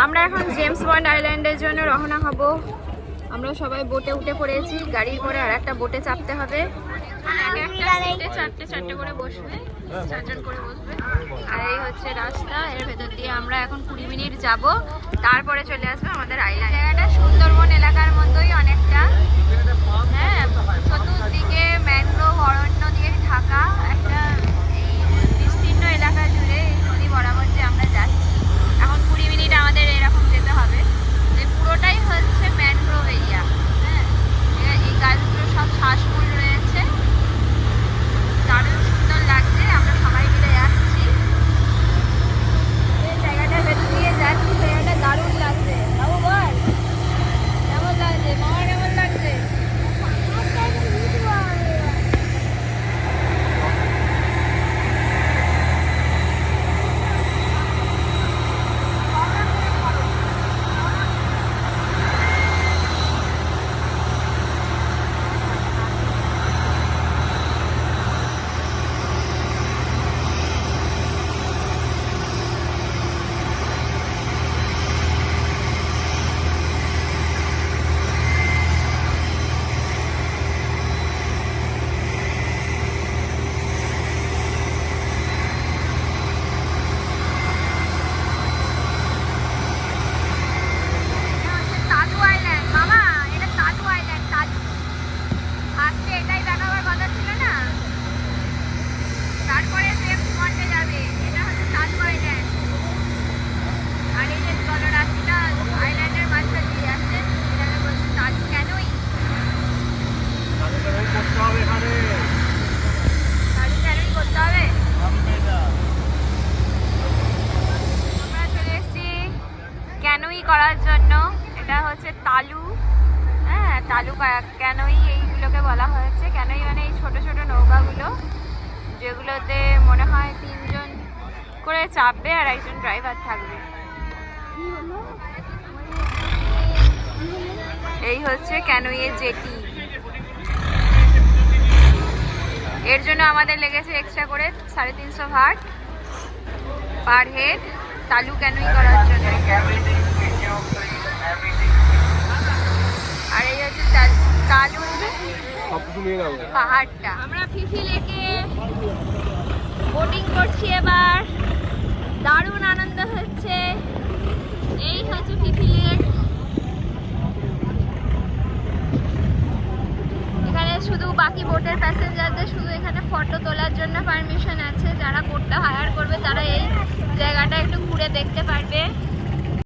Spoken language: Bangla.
আমরা এখন জেমস বন্ড আইল্যান্ডের জন্য রওনা হব। আমরা সবাই বোটে উঠে পড়েছি, গাড়ির পরে আর একটা বোটে চাপতে হবে। চারটে করে বসবে, 4 জন করে বসবে। আর এই হচ্ছে রাস্তা, এর ভেতর দিয়ে আমরা এখন 20 মিনিট যাব, তারপরে চলে আসবে আমাদের আইল্যান্ড। জায়গাটা সুন্দরবন এলাকার মতোই অনেকটা, হ্যাঁ, চতুর্দিকে ম্যানগ্রোভ অরণ্য দিয়ে ঢাকা একটা এই বিস্তীর্ণ এলাকা জুড়ে নদী বরাবর যে আমরা যাচ্ছি। এখন 20 মিনিট আমাদের এরকম যেতে হবে। পুরোটাই হচ্ছে ম্যানগ্রোভ এরিয়া, হ্যাঁ, এই গাছগুলো সব শ্বাসমূল রয়েছে, দারুণ সুন্দর লাগছে। আমরা সবাই মিলে যাচ্ছি, এই জায়গাটার ভেতর দিয়ে যাচ্ছি, জায়গাটা দারুণ লাগছে। বাবু বল কেমন লাগছে, মামার কেমন লাগছে? ক্যানোই করার জন্য। এটা হচ্ছে তালু, হ্যাঁ, তালু ক্যানোই এইগুলোকে বলা হয়েছে। ক্যানোই মানে এই ছোট ছোট নৌকাগুলো, যেগুলোতে মনে হয় 3 জন করে চাপবে আর একজন ড্রাইভার থাকবে। এই হচ্ছে ক্যানোইয়ের জেটি। এর জন্য আমাদের লেগেছে এক্সট্রা করে 350 ভাট পার হেড তালু ক্যানোই করার জন্য। আর এই হচ্ছে তালু পাহাড়টা। আমরা ফিফি লেকে বোটিং করছি এবার, দারুণ আনন্দ হচ্ছে। এই হচ্ছে ফিফি লেক। এখানে শুধু বাকি বোটের প্যাসেঞ্জারদের শুধু এখানে ফটো তোলার জন্য পারমিশন আছে। যারা বোটটা হায়ার করবে তারা এই জায়গাটা একটু ঘুরে দেখতে পারবে।